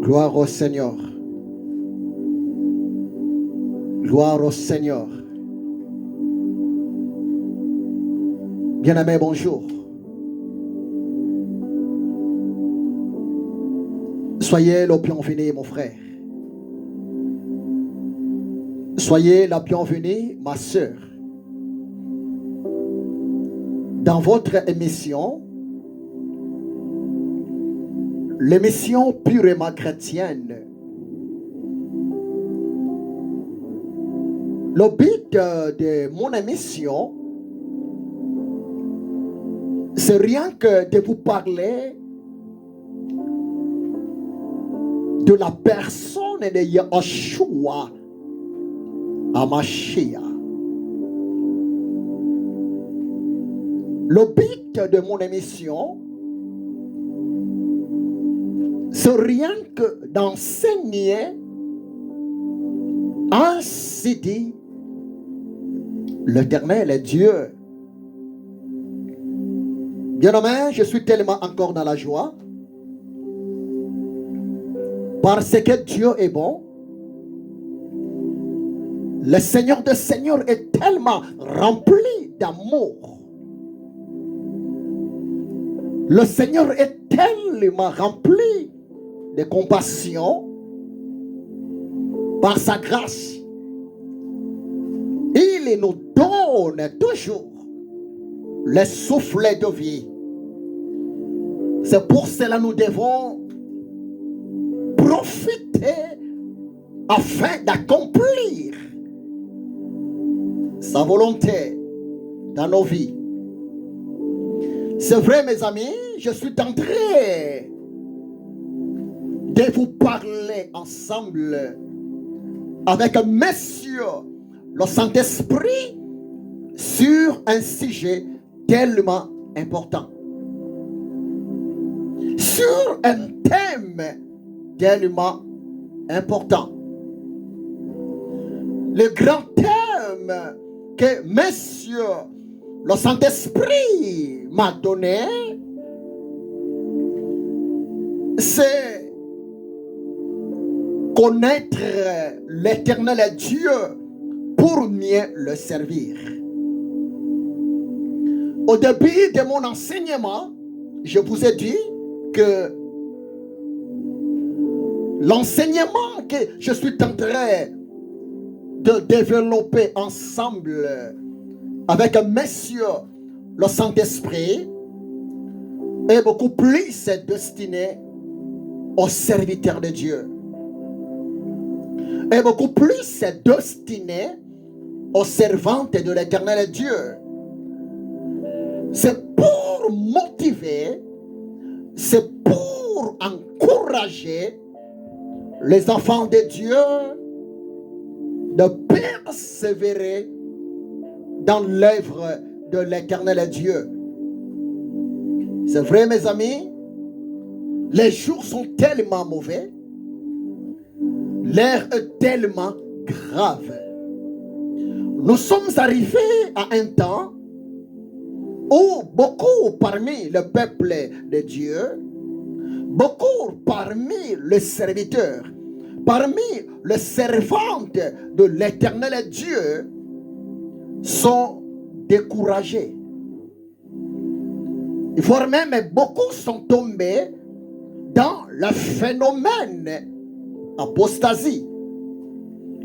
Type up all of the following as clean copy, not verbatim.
Gloire au Seigneur. Gloire au Seigneur. Bien-aimé, bonjour. Soyez le bienvenu, mon frère. Soyez la bienvenue, ma sœur. Dans votre émission, l'émission purement chrétienne, le but de mon émission, c'est rien que de vous parler de la personne de Yahushua HaMashiach. Le but de mon émission, c'est rien que d'enseigner ainsi dit l'Éternel est Dieu. Bien-aimé, je suis tellement encore dans la joie parce que Dieu est bon. Le Seigneur des Seigneurs est tellement rempli d'amour. Le Seigneur est tellement rempli de compassion par sa grâce. Il nous donne toujours le souffle de vie. C'est pour cela que nous devons profiter afin d'accomplir sa volonté dans nos vies. C'est vrai, mes amis, je suis en train de vous parler ensemble avec Monsieur le Saint-Esprit sur un sujet tellement important, sur un thème tellement important. Le grand thème que Monsieur le Saint-Esprit m'a donné, c'est connaître l'Éternel Dieu pour mieux le servir. Au début de mon enseignement, je vous ai dit que l'enseignement que je suis en train de développer ensemble avec Monsieur le Saint-Esprit est beaucoup plus destiné aux serviteurs de Dieu, est beaucoup plus destiné aux servantes de l'Éternel Dieu. C'est pour motiver, c'est pour encourager les enfants de Dieu de persévérer dans l'œuvre de l'Éternel Dieu. C'est vrai, mes amis, les jours sont tellement mauvais, l'air est tellement grave. Nous sommes arrivés à un temps où beaucoup parmi le peuple de Dieu, beaucoup parmi les serviteurs, parmi les servantes de l'Éternel Dieu sont découragés. Voire même beaucoup sont tombés dans le phénomène apostasie,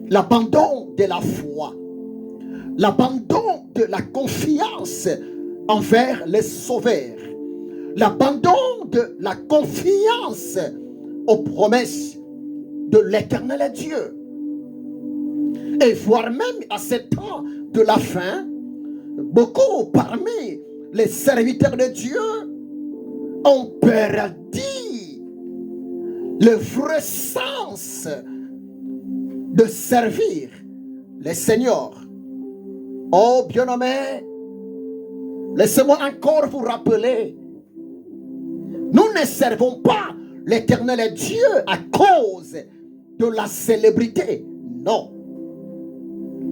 l'abandon de la foi, l'abandon de la confiance envers les sauveurs, l'abandon de la confiance aux promesses de l'Éternel Dieu. Et voire même à ce temps de la fin, beaucoup parmi les serviteurs de Dieu ont perdu le vrai sens de servir le Seigneur. Oh bien-aimé, laissez-moi encore vous rappeler, nous ne servons pas l'Éternel Dieu à cause de la célébrité. Non.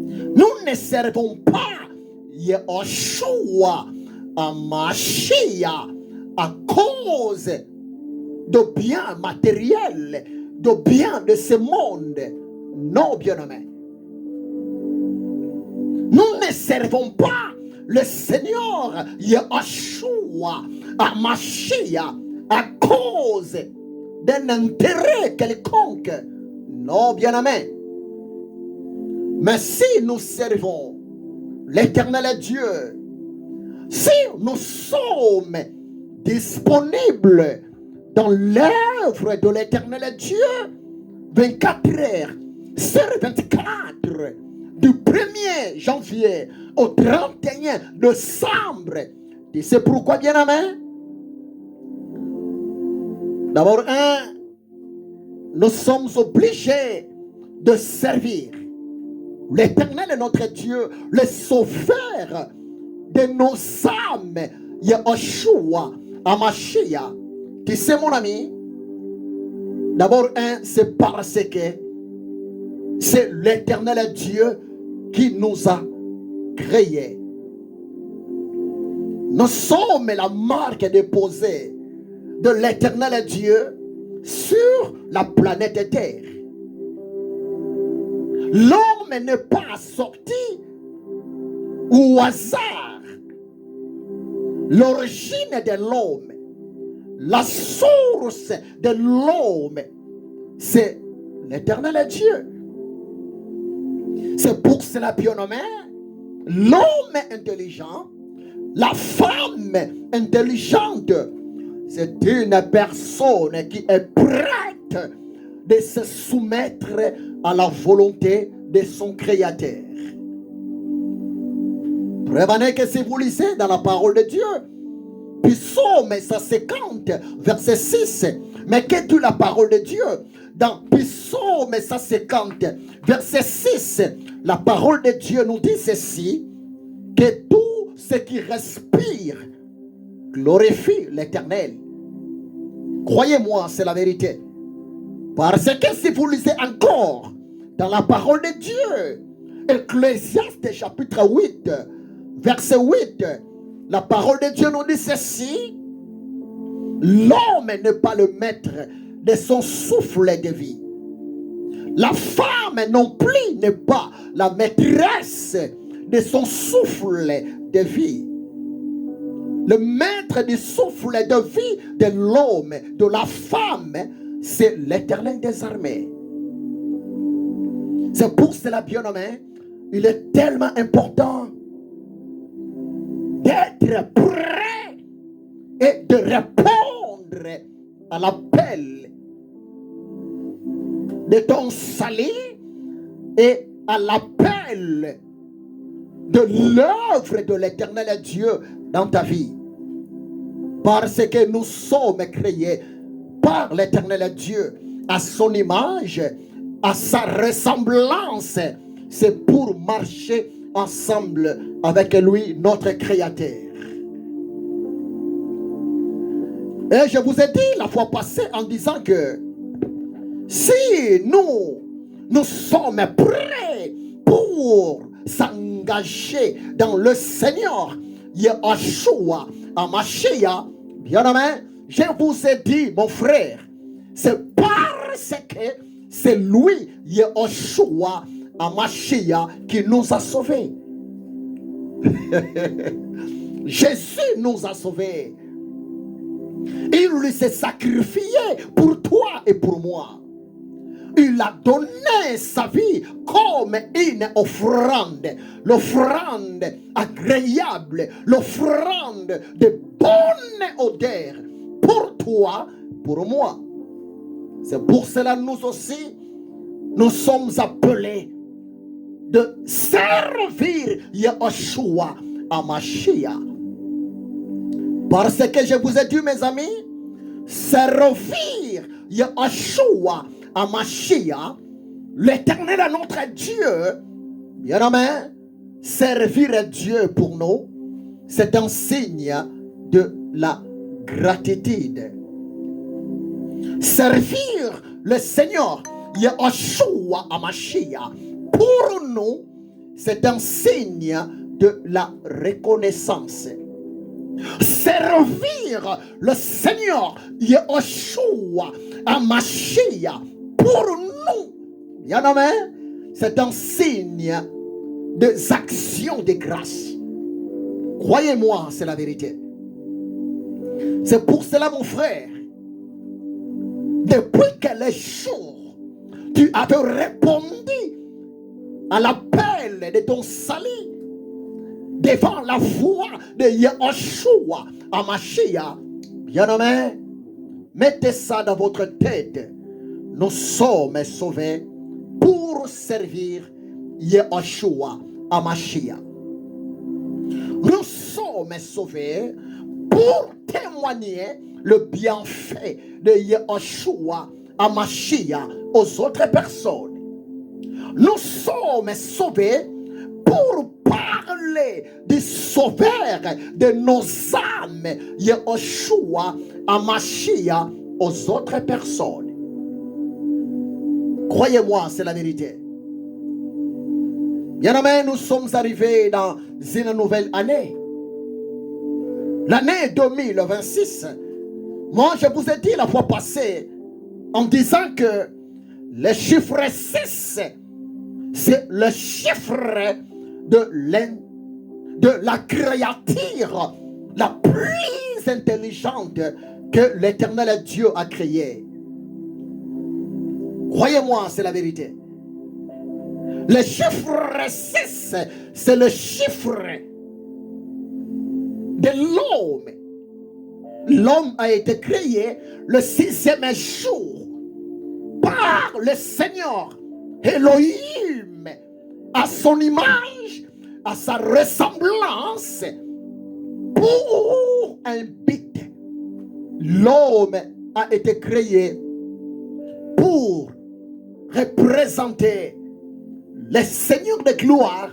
Nous ne servons pas Yahushua HaMashiach à cause de biens matériels, de biens de ce monde. Non, bien-aimés. Nous ne servons pas le Seigneur Yeshua HaMashiach à cause d'un intérêt quelconque. Non, bien-aimés. Mais si nous servons l'Éternel Dieu, si nous sommes disponibles dans l'œuvre de l'Éternel Dieu, 24 heures sur 24, du 1er janvier au 31 décembre. Et c'est pourquoi, bien-aimé, d'abord, nous sommes obligés de servir l'Éternel est notre Dieu, le sauveur de nos âmes, Yeshua HaMashiach. Tu sais, mon ami, d'abord, c'est parce que c'est l'Éternel Dieu qui nous a créés. Nous sommes la marque déposée de l'Éternel Dieu sur la planète Terre. L'homme n'est pas sorti au hasard. L'origine de l'homme, la source de l'homme, c'est l'Éternel Dieu. C'est pour cela, bien-aimé, l'homme intelligent, la femme intelligente, c'est une personne qui est prête de se soumettre à la volonté de son Créateur. Prévenez que si vous lisez dans la parole de Dieu, Psaume 150, verset 6, mais que toute la parole de Dieu, dans Psaume 150, verset 6, la parole de Dieu nous dit ceci, que tout ce qui respire glorifie l'Éternel. Croyez-moi, c'est la vérité. Parce que si vous lisez encore dans la parole de Dieu, Ecclésiaste chapitre 8, verset 8, la parole de Dieu nous dit ceci, l'homme n'est pas le maître de son souffle de vie. La femme non plus n'est pas la maîtresse de son souffle de vie. Le maître du souffle de vie de l'homme, de la femme, c'est l'Éternel des armées. C'est pour cela, bien-aimé, il est tellement important d'être prêt et de répondre à l'appel de ton salut et à l'appel de l'œuvre de l'Éternel Dieu dans ta vie. Parce que nous sommes créés par l'Éternel Dieu à son image, à sa ressemblance. C'est pour marcher ensemble avec lui, notre Créateur. Et je vous ai dit la fois passée en disant que si nous sommes prêts pour s'engager dans le Seigneur Yeshua HaMashiach, bien-aimé, je vous ai dit, mon frère, c'est parce que c'est lui, Yeshua HaMashiach, qui nous a sauvés. Jésus nous a sauvés. Il s'est sacrifié pour toi et pour moi. Il a donné sa vie comme une offrande. L'offrande agréable, l'offrande de bonne odeur pour toi, pour moi. C'est pour cela nous aussi, nous sommes appelés de servir Yeshua HaMashiach. Parce que je vous ai dit, mes amis, servir Yeshua HaMashiach, l'Éternel est notre Dieu, bien aimé, servir Dieu pour nous, c'est un signe de la gratitude. Servir le Seigneur Yeshua HaMashiach pour nous, c'est un signe de la reconnaissance. Servir le Seigneur Yeshua HaMashiach pour nous, bien aimé, c'est un signe des actions de grâce. Croyez-moi, c'est la vérité. C'est pour cela, mon frère, depuis que les jours, tu avais répondu à l'appel de ton salut devant la voix de Yeshua HaMashiach, bien-aimé, mettez ça dans votre tête. Nous sommes sauvés pour servir Yeshua HaMashiach. Nous sommes sauvés pour témoigner le bienfait de Yeshua HaMashiach aux autres personnes. Nous sommes sauvés pour parler du sauveur de nos âmes, Yeshua HaMashiach, aux autres personnes. Croyez-moi, c'est la vérité. Bien aimé, nous sommes arrivés dans une nouvelle année. L'année 2026. Moi, je vous ai dit la fois passée, en disant que le chiffre 6, c'est le chiffre de la créature la plus intelligente que l'Éternel Dieu a créée. Croyez-moi, c'est la vérité. Le chiffre 6, c'est le chiffre de l'homme. L'homme a été créé le 6e jour par le Seigneur Elohim, à son image, à sa ressemblance, pour un but. L'homme a été créé pour représenter le Seigneur de gloire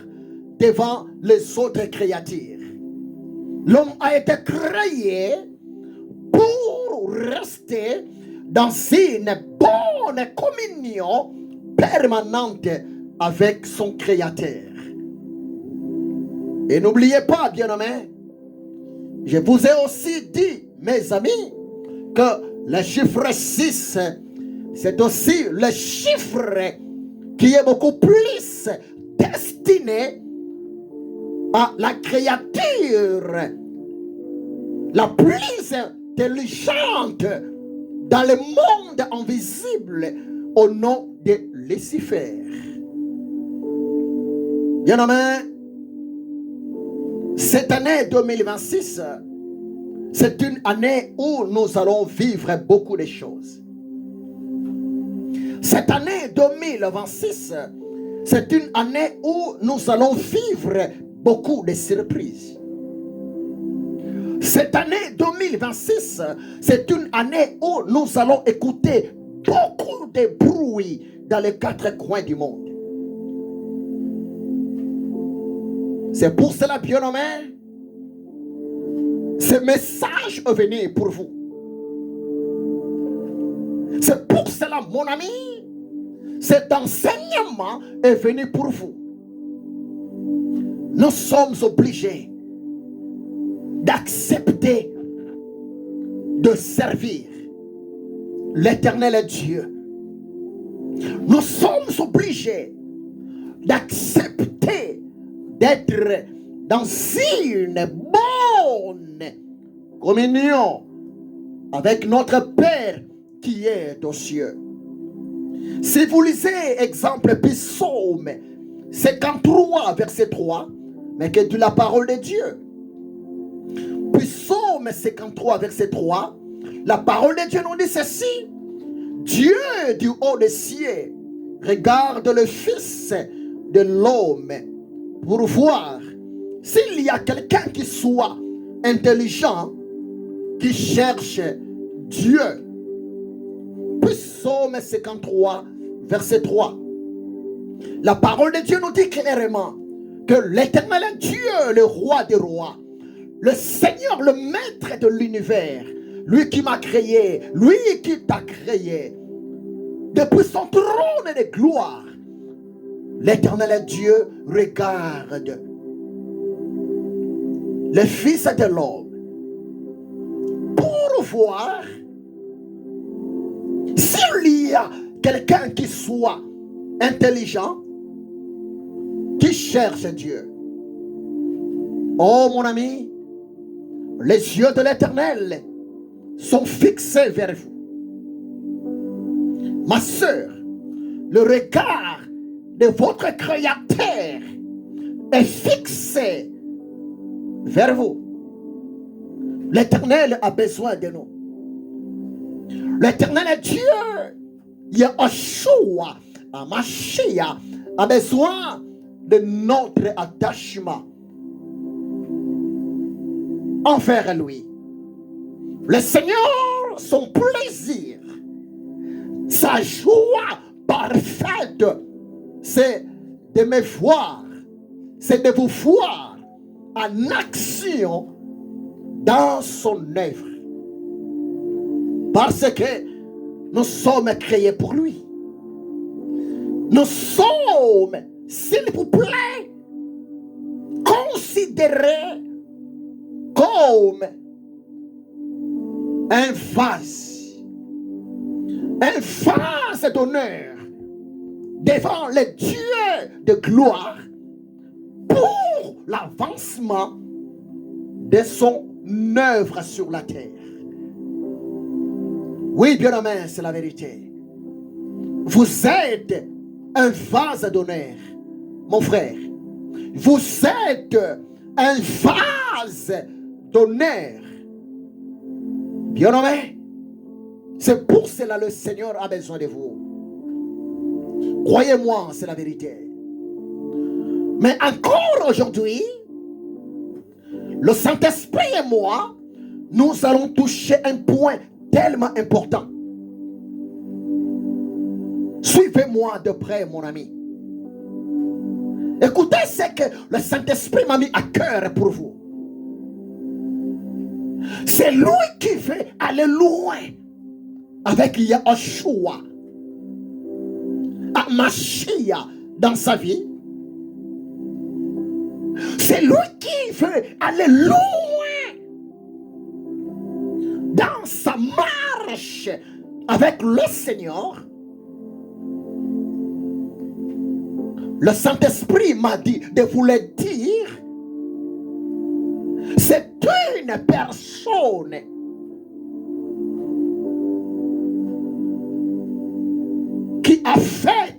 devant les autres créatures. L'homme a été créé pour rester dans une bonne communion permanente avec son Créateur. Et n'oubliez pas, bien-aimés, je vous ai aussi dit, mes amis, que le chiffre 6, c'est aussi le chiffre qui est beaucoup plus destiné à la créature la plus intelligente dans le monde invisible, au nom de Lucifer. Bien aimé, cette année 2026, c'est une année où nous allons vivre beaucoup de choses. Cette année 2026, c'est une année où nous allons vivre beaucoup de surprises. Cette année 2026, c'est une année où nous allons écouter beaucoup de bruit dans les 4 coins du monde. C'est pour cela, bien-aimé, ce message est venu pour vous. C'est pour cela, mon ami, cet enseignement est venu pour vous. Nous sommes obligés d'accepter de servir l'Éternel Dieu. Nous sommes obligés d'accepter d'être dans une bonne communion avec notre Père qui est aux cieux. Si vous lisez exemple Psaume 53 verset 3, mais que de la parole de Dieu. Psaume 53 verset 3, la parole de Dieu nous dit ceci: Dieu du haut des cieux regarde le Fils de l'homme pour voir s'il y a quelqu'un qui soit intelligent, qui cherche Dieu. Psaume 53 verset 3. La parole de Dieu nous dit clairement que l'Éternel Dieu, le roi des rois, le Seigneur, le maître de l'univers, lui qui m'a créé, lui qui t'a créé, depuis son trône de gloire, l'Éternel Dieu regarde le Fils de l'homme voir s'il y a quelqu'un qui soit intelligent, qui cherche Dieu. Oh mon ami, les yeux de l'Éternel sont fixés vers vous. Ma sœur, le regard de votre Créateur est fixé vers vous. L'Éternel a besoin de nous. L'Éternel Dieu, Yeshua, Mashiach, a besoin de notre attachement envers lui. Le Seigneur, son plaisir, sa joie parfaite, c'est de me voir, c'est de vous voir en action dans son œuvre. Parce que nous sommes créés pour lui. Nous sommes, s'il vous plaît, considérés comme un vase d'honneur devant le Dieu de gloire pour l'avancement de son œuvre sur la terre. Oui, bien aimé, c'est la vérité. Vous êtes un vase d'honneur, mon frère. Vous êtes un vase d'honneur. Bien aimé, c'est pour cela que le Seigneur a besoin de vous. Croyez-moi, c'est la vérité. Mais encore aujourd'hui, le Saint-Esprit et moi, nous allons toucher un point tellement important. Suivez-moi de près, mon ami. Écoutez ce que le Saint-Esprit m'a mis à cœur pour vous. C'est lui qui veut aller loin avec Yeshua, Mashiach dans sa vie. C'est lui qui veut aller loin dans sa marche avec le Seigneur. Le Saint-Esprit m'a dit de vous le dire. C'est une personne qui a fait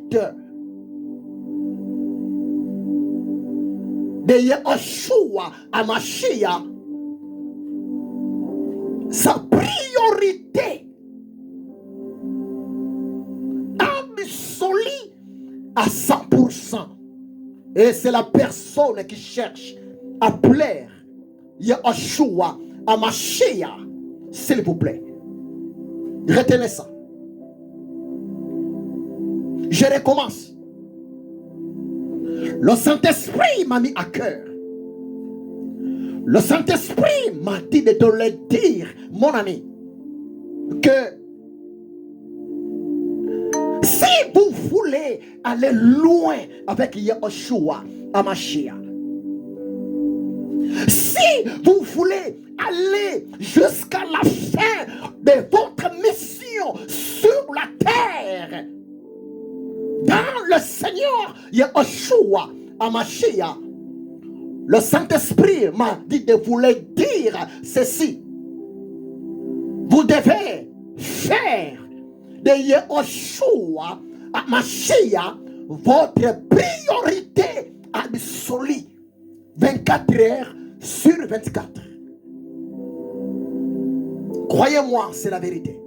de Yeshua à Mashiach sa priorité absolue à 100%. Et c'est la personne qui cherche à plaire Yeshua à Mashiach, s'il vous plaît. Retenez ça. Je recommence. Le Saint-Esprit m'a mis à cœur. Le Saint-Esprit m'a dit de te le dire, mon ami, que si vous voulez aller loin avec Yeshua à Mashiach, si vous voulez aller jusqu'à la fin de votre mission sur la terre, dans le Seigneur Yeshua à Mashiach, le Saint-Esprit m'a dit de vous le dire ceci. Vous devez faire de Yeshua à Mashiach votre priorité absolue. 24 heures sur 24. Croyez-moi, c'est la vérité.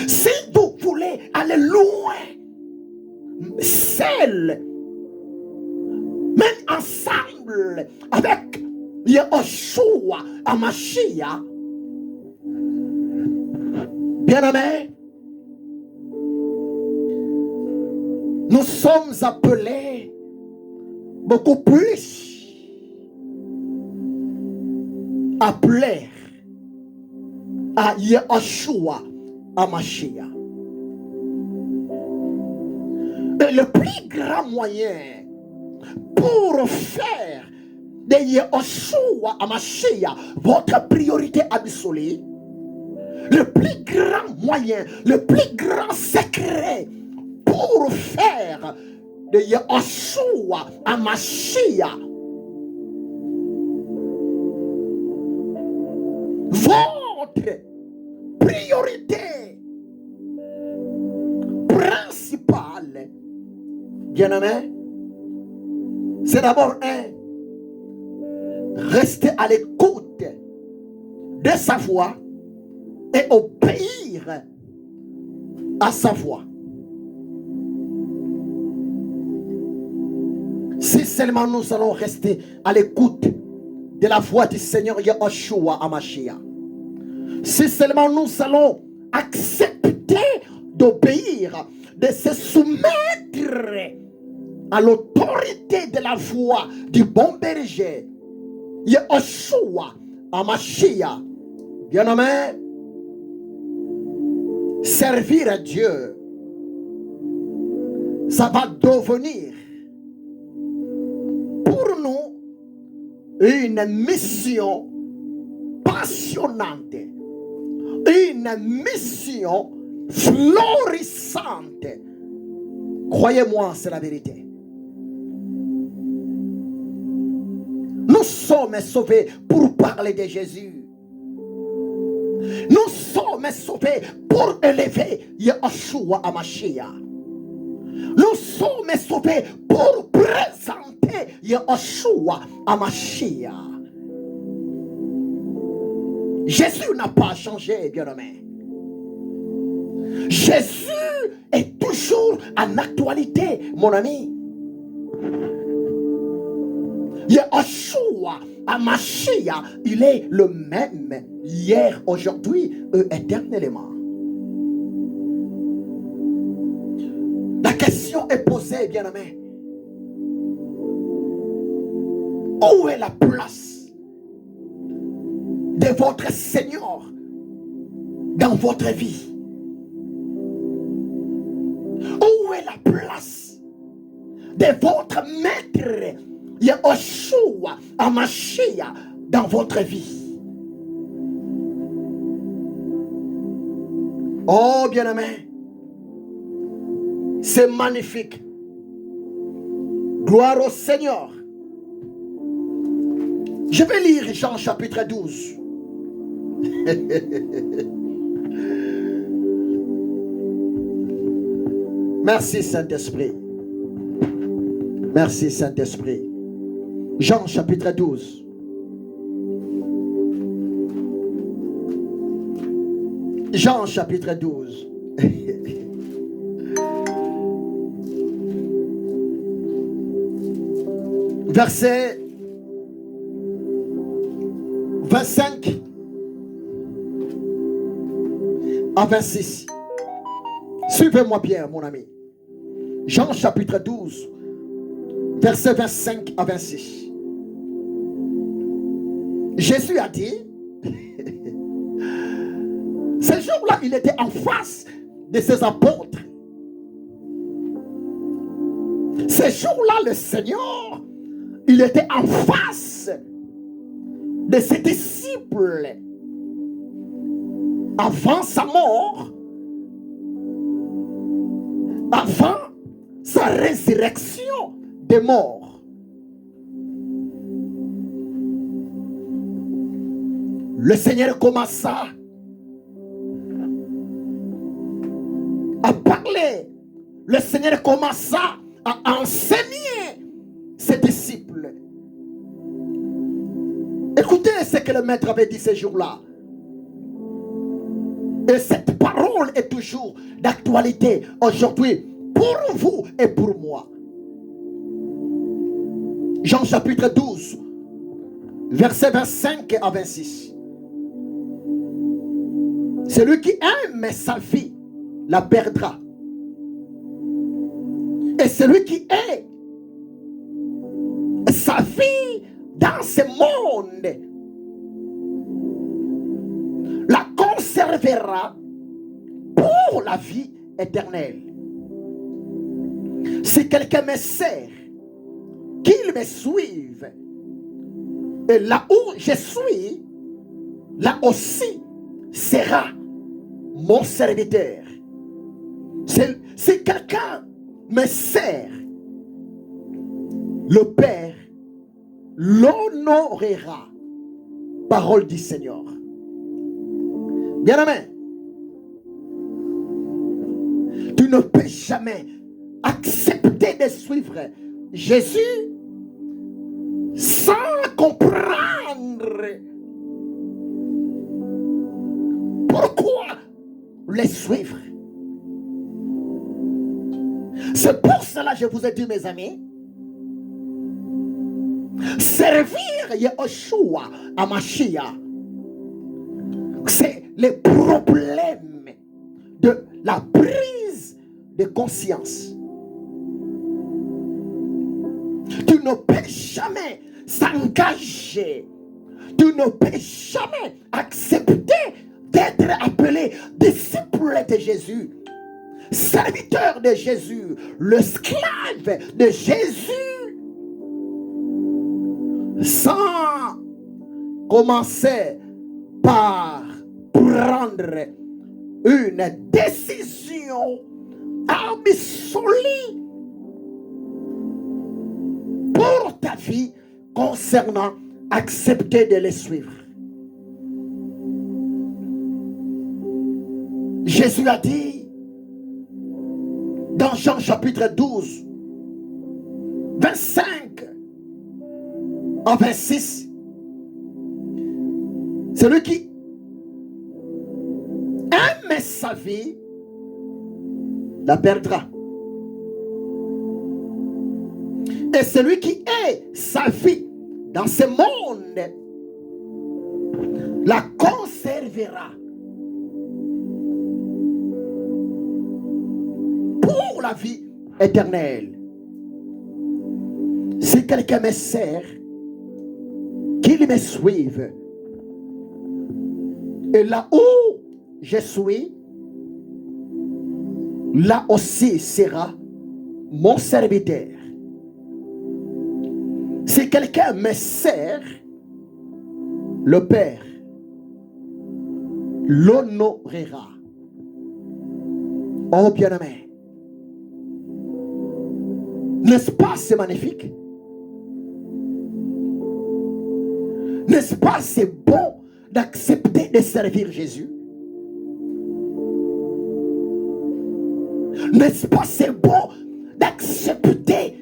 Si vous voulez aller loin, seul, même ensemble avec Yeshua à Mashiach, bien-aimés, nous sommes appelés beaucoup plus à plaire à Yeshua à Mashiach. Et le plus grand moyen pour faire de Yeshua HaMashiach, votre priorité absolue, le plus grand moyen, le plus grand secret pour faire de Yeshua HaMashiach votre priorité principale, bien-aimé, c'est d'abord rester à l'écoute de sa voix et obéir à sa voix. Si seulement nous allons rester à l'écoute de la voix du Seigneur Yeshua HaMashiach, si seulement nous allons accepter d'obéir, de se soumettre à l'autorité de la voix du bon berger, Yeshua HaMashiach, bien-aimé, servir à Dieu, ça va devenir pour nous une mission passionnante, une mission florissante. Croyez-moi, c'est la vérité. Nous sommes sauvés pour parler de Jésus. Nous sommes sauvés pour élever Yeshua HaMashiach. Nous sommes sauvés pour présenter Yeshua HaMashiach. Jésus n'a pas changé, bien-aimé. Jésus est toujours en actualité, mon ami. Yeshua HaMashiach, il est le même hier, aujourd'hui et éternellement. La question est posée, bien-aimé. Où est la place de votre Seigneur dans votre vie? Où est la place de votre Maître Yeshua HaMashiach dans votre vie? Oh, bien-aimé, c'est magnifique. Gloire au Seigneur. Je vais lire Jean chapitre 12. Merci Saint-Esprit. Merci Saint-Esprit. Jean chapitre 12. Jean chapitre 12. Verset 25 à 26. Suivez-moi bien, mon ami. Jean chapitre 12, verset 25 à 26. Jésus a dit, ce jour-là, il était en face de ses apôtres. Ce jour-là, le Seigneur, il était en face de ses disciples. Avant sa mort, avant sa résurrection des morts. Le Seigneur commença à parler. Le Seigneur commença à enseigner ses disciples. Écoutez ce que le Maître avait dit ces jours-là. Et cette parole est toujours d'actualité aujourd'hui pour vous et pour moi. Jean chapitre 12, versets 25 à 26. Celui qui aime sa vie la perdra. Et celui qui est sa vie dans ce monde la conservera pour la vie éternelle. Si quelqu'un me sert, qu'il me suive. Et là où je suis, là aussi sera mon serviteur. Si quelqu'un me sert, le Père l'honorera. Parole du Seigneur. Bien-aimé, tu ne peux jamais accepter de suivre Jésus sans comprendre pourquoi les suivre. C'est pour cela que je vous ai dit, mes amis, servir Yahushua à Mashiach, c'est le problème de la prise de conscience. Tu ne peux jamais s'engager, tu ne peux jamais accepter d'être appelé disciple de Jésus, serviteur de Jésus, l'esclave de Jésus, sans commencer par prendre une décision absolue pour ta vie concernant accepter de les suivre. Jésus a dit dans Jean chapitre 12, 25 à 26, celui qui aime sa vie la perdra. Et celui qui est sa vie dans ce monde la conservera pour la vie éternelle. Si quelqu'un me sert, qu'il me suive. Et là où je suis, là aussi sera mon serviteur. Si quelqu'un me sert, le Père l'honorera. Oh bien-aimé, n'est-ce pas c'est magnifique? N'est-ce pas c'est bon d'accepter de servir Jésus? N'est-ce pas c'est bon d'accepter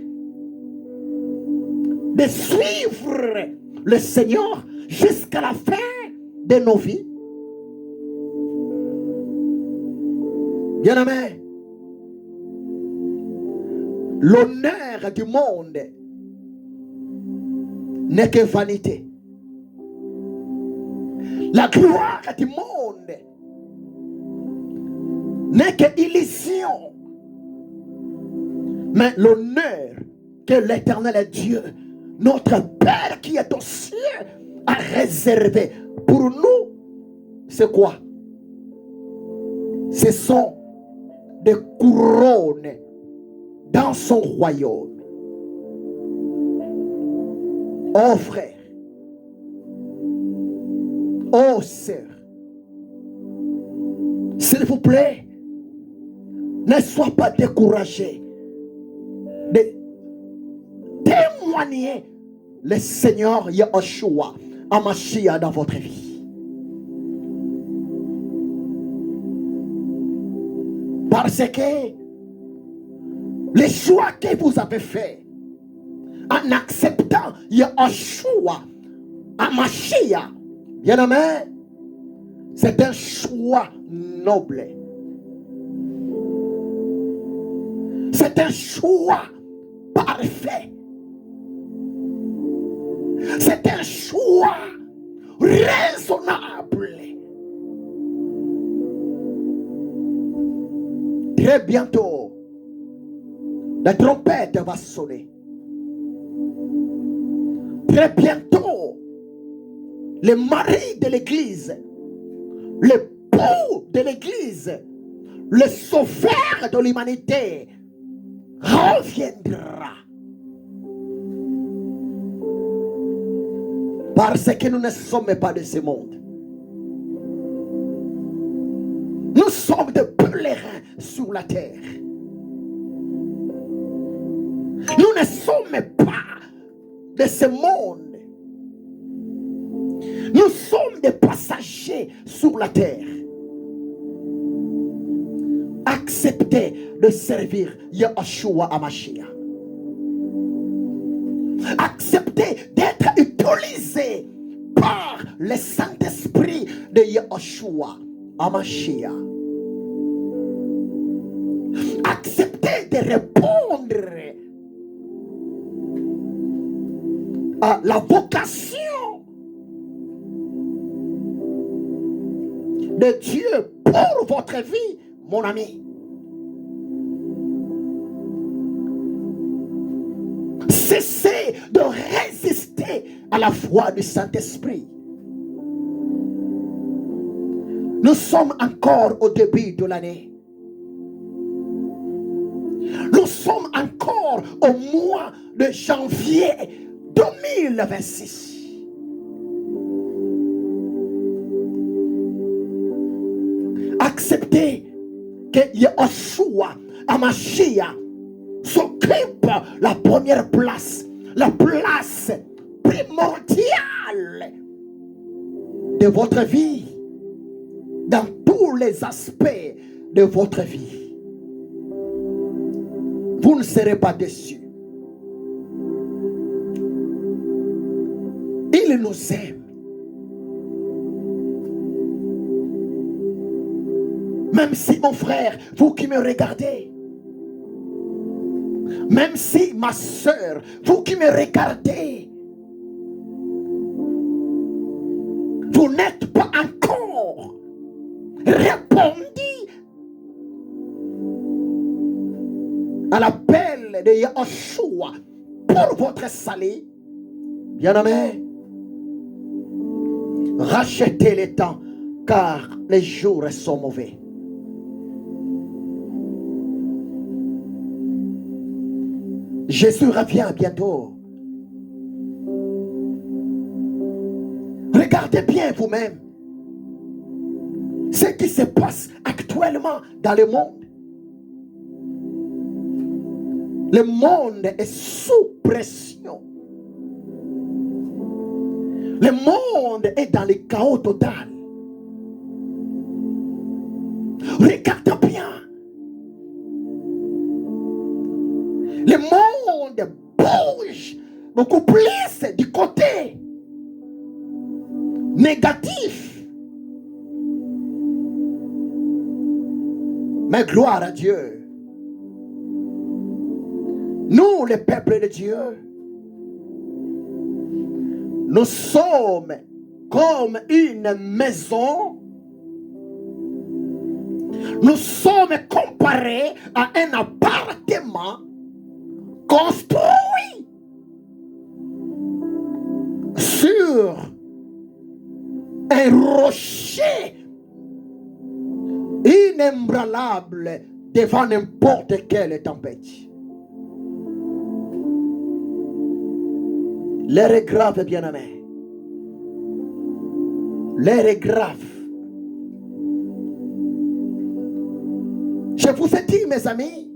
de suivre le Seigneur jusqu'à la fin de nos vies? Bien-aimé, l'honneur du monde n'est que vanité. La gloire du monde n'est que illusion. Mais l'honneur que l'Éternel Dieu, notre Père qui est aux cieux, a réservé pour nous, c'est quoi? Ce sont des couronnes dans son royaume. Oh frère, oh sœur, s'il vous plaît, ne sois pas découragé de témoigner le Seigneur Yahushua Hamashiach dans votre vie. Parce que les choix que vous avez faits en acceptant Yahushua Hamashiach, bien-aimé, c'est un choix noble. C'est un choix parfait. C'est un choix raisonnable. Très bientôt, la trompette va sonner. Très bientôt, le mari de l'église, l'époux de l'église, le sauveur de l'humanité reviendra. Parce que nous ne sommes pas de ce monde. Nous sommes des pèlerins sur la terre. Nous ne sommes pas de ce monde. Nous sommes des passagers sur la terre. Acceptez de servir Yeshua HaMashiach. Acceptez d'être utilisé par le Saint-Esprit de Yeshua HaMashiach. Acceptez de répondre à la vocation de Dieu pour votre vie, mon ami. Cessez de résister à la voix du Saint-Esprit. Nous sommes encore au début de l'année. Nous sommes encore au mois de janvier 2026. Acceptez que Yeshua HaMashiach s'occupe la première place, la place primordiale de votre vie, dans tous les aspects de votre vie. Vous ne serez pas déçus. Il nous aime. Même si mon frère, vous qui me regardez, même si ma soeur, vous qui me regardez, vous n'êtes pas encore répondu à l'appel de Yeshua pour votre salut, bien-aimé, rachetez le temps car les jours sont mauvais. Jésus revient bientôt. Regardez bien vous-même ce qui se passe actuellement dans le monde. Le monde est sous pression. Le monde est dans le chaos total. Regardez bien. Le monde bouge beaucoup plus du côté négatif. Mais gloire à Dieu. Nous, le peuple de Dieu, nous sommes comme une maison. Nous sommes comparés à un appartement construit sur un rocher inébranlable devant n'importe quelle tempête. L'heure est grave, bien-aimé. L'heure est grave. Je vous ai dit, mes amis,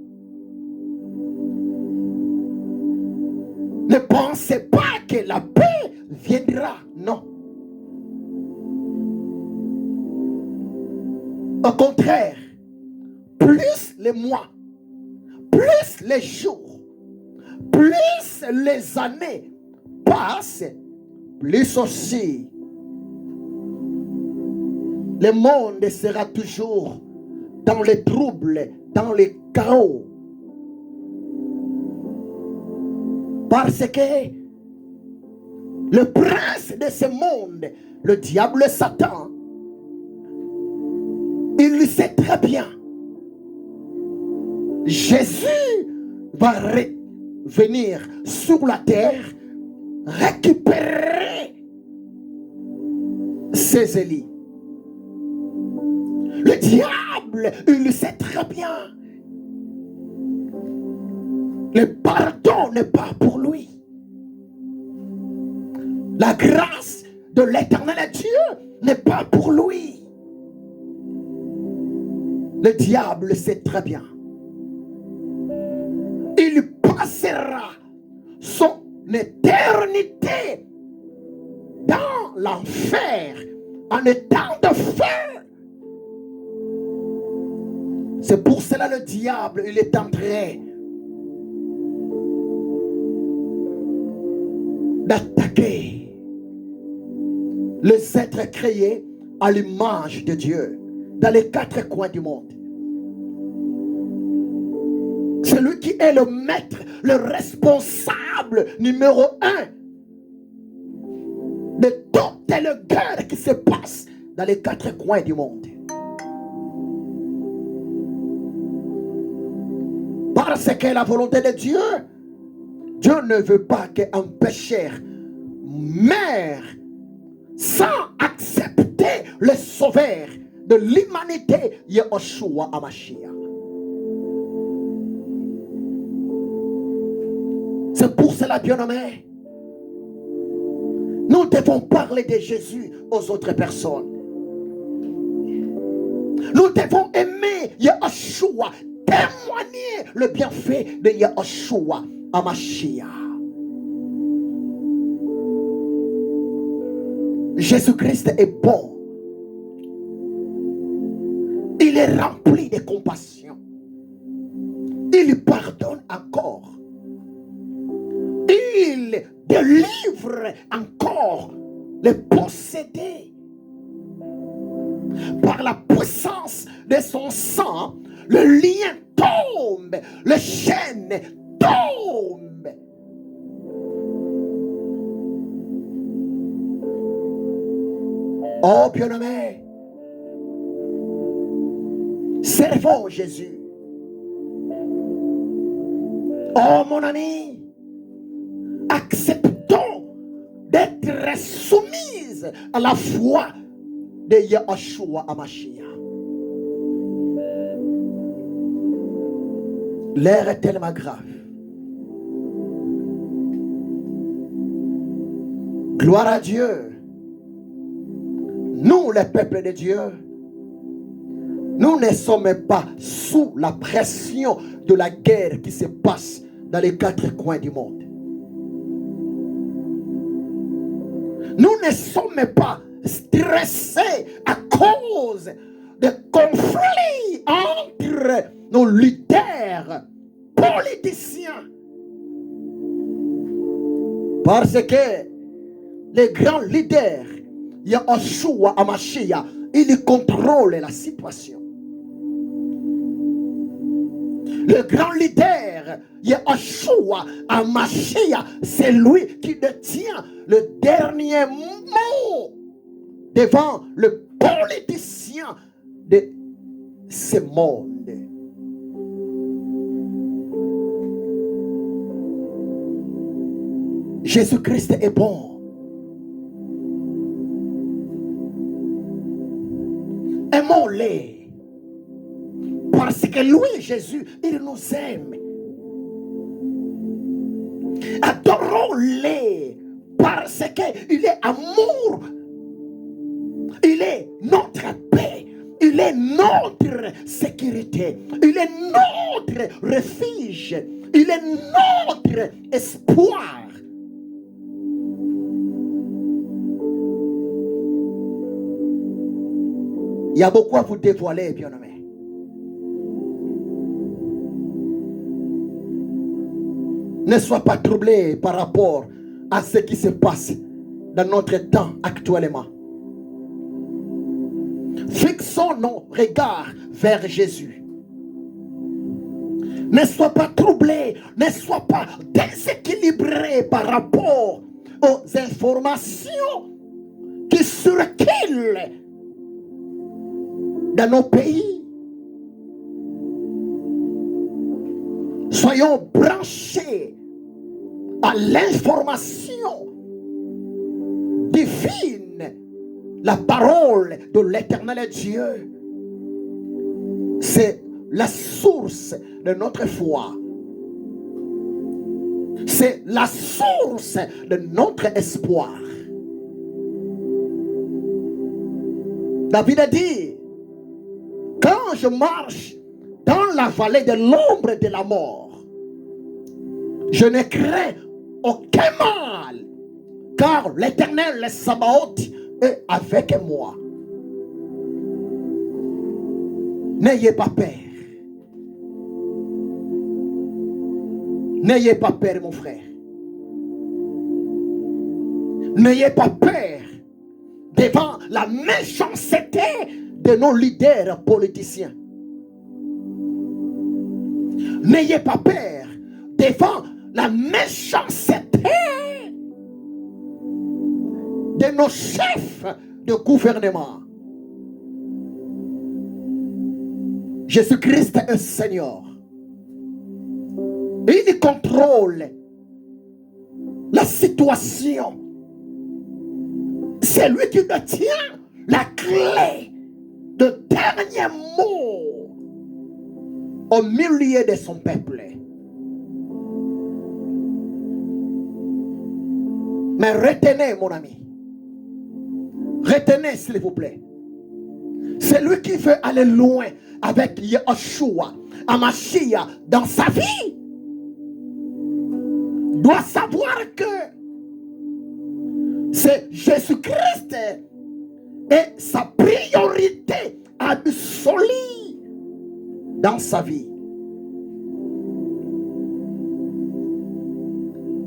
ne pensez pas que la paix viendra. Non. Au contraire, plus les mois, plus les jours, plus les années passent, plus aussi le monde sera toujours dans les troubles, dans les chaos. Parce que le prince de ce monde, le diable Satan, il le sait très bien. Jésus va revenir sur la terre, récupérer ses élus. Le diable, il le sait très bien. Le pardon n'est pas pour lui. La grâce de l'Éternel Dieu n'est pas pour lui. Le diable sait très bien. Il passera son éternité dans l'enfer en étant de feu. C'est pour cela le diable, il est en train d'attaquer les êtres créés à l'image de Dieu dans les quatre coins du monde. Celui qui est le maître, le responsable numéro 1 de toutes les guerres qui se passent dans les quatre coins du monde. Parce que la volonté de Dieu, Dieu ne veut pas qu'un pécheur meure sans accepter le sauveur de l'humanité, Yahushua HaMashiach. C'est pour cela, bien-aimés, nous devons parler de Jésus aux autres personnes. Nous devons aimer Yahushua, témoigner le bienfait de Yahushua HaMashiach. Jésus-Christ est bon. Il est rempli de compassion. Il pardonne encore. Il délivre encore les possédés. Par la puissance de son sang, le lien tombe, les chaînes tombent. Oh bien-aimé, servons Jésus. Oh mon ami, acceptons d'être soumises à la foi de Yahushua HaMashiach. L'air est tellement grave. Gloire à Dieu. Nous, les peuples de Dieu, nous ne sommes pas sous la pression de la guerre qui se passe dans les quatre coins du monde. Nous ne sommes pas stressés à cause de conflits entre nos leaders politiciens. Parce que les grands leaders, Yahushua HaMashiach, il contrôle la situation. Le grand leader, Yahushua HaMashiach, c'est lui qui détient le dernier mot devant le politicien de ce monde. Jésus-Christ est bon. Aimons-les. Parce que lui, Jésus, il nous aime. Adorons-les. Parce qu'il est amour. Il est notre paix. Il est notre sécurité. Il est notre refuge. Il est notre espoir. Il y a beaucoup à vous dévoiler, bien-aimés. Ne sois pas troublé par rapport à ce qui se passe dans notre temps actuellement. Fixons nos regards vers Jésus. Ne sois pas troublé, ne sois pas déséquilibré par rapport aux informations qui circulent dans nos pays. Soyons branchés à l'information divine, la parole de l'Éternel Dieu. C'est la source de notre foi. C'est la source de notre espoir. David a dit, quand je marche dans la vallée de l'ombre de la mort, je ne crains aucun mal, car l'Éternel, le Sabaoth, est avec moi. N'ayez pas peur. N'ayez pas peur, mon frère. N'ayez pas peur devant la méchanceté de nos leaders politiciens. N'ayez pas peur devant la méchanceté de nos chefs de gouvernement. Jésus-Christ est Seigneur. Il contrôle la situation. C'est lui qui détient la clé de dernier mot au milieu de son peuple. Mais retenez, mon ami. Retenez, s'il vous plaît. C'est lui qui veut aller loin avec Yeshua, Amashia, dans sa vie. Doit savoir que c'est Jésus-Christ et sa priorité absolue dans sa vie.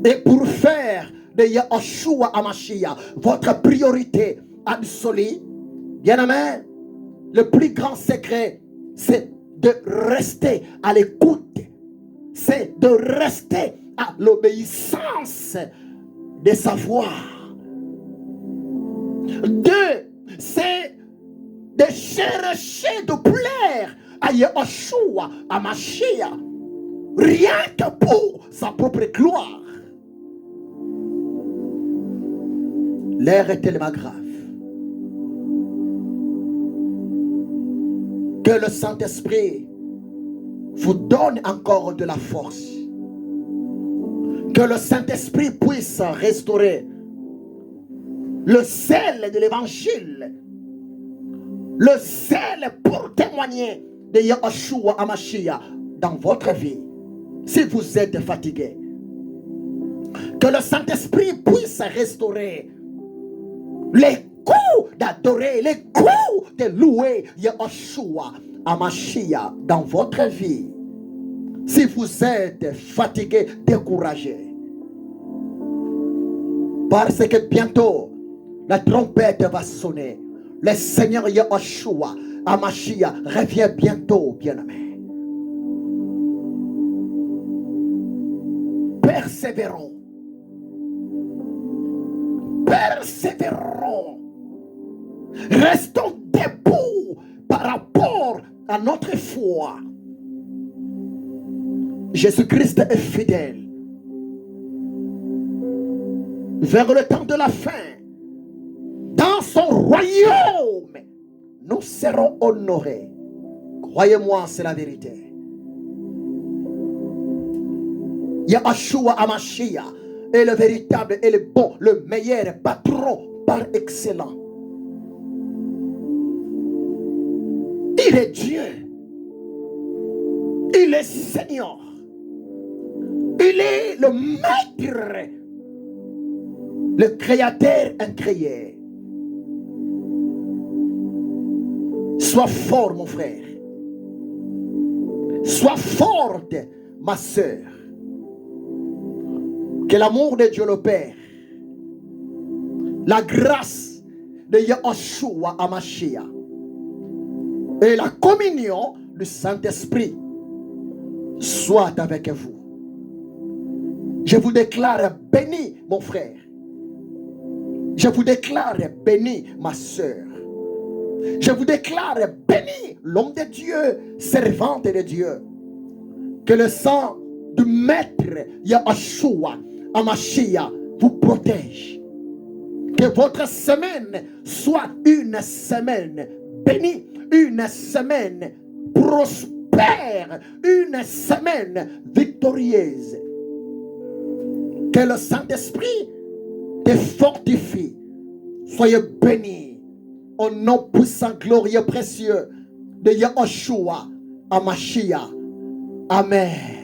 Et pour faire de Yeshua Amashia votre priorité absolue, bien aimé, le plus grand secret, c'est de rester à l'écoute. C'est de rester à l'obéissance de sa voix. Deux, c'est de chercher de plaire à Yeshua, à Mashiach, rien que pour sa propre gloire. L'air est tellement grave que le Saint-Esprit vous donne encore de la force. Que le Saint-Esprit puisse restaurer le sel de l'évangile, le sel pour témoigner de Yeshua Hamashiach dans votre vie. Si vous êtes fatigué, que le Saint-Esprit puisse restaurer les coups d'adorer, les coups de louer Yeshua Hamashiach dans votre vie. Si vous êtes fatigué, découragé, parce que bientôt la trompette va sonner. Le Seigneur Yeshua Hamashiach revient bientôt, bien-aimé. Persévérons. Persévérons. Restons debout par rapport à notre foi. Jésus-Christ est fidèle. Vers le temps de la fin, dans son royaume, nous serons honorés. Croyez-moi, c'est la vérité. Yeshua Hamashiach est le véritable et le bon, le meilleur patron par excellence. Il est Dieu. Il est Seigneur. Il est le maître, le créateur incréé. Sois fort, mon frère. Sois forte, ma soeur. Que l'amour de Dieu le Père, la grâce de Yeshua Hamashiach et la communion du Saint-Esprit soit avec vous. Je vous déclare béni, mon frère. Je vous déclare béni, ma soeur. Je vous déclare béni, l'homme de Dieu, servante de Dieu. Que le sang du Maître Yeshua Hamashiach vous protège. Que votre semaine soit une semaine bénie, une semaine prospère, une semaine victorieuse. Que le Saint-Esprit te fortifie. Soyez bénis Au nom puissant, glorieux, précieux de Yahushua Hamashiach. Amen.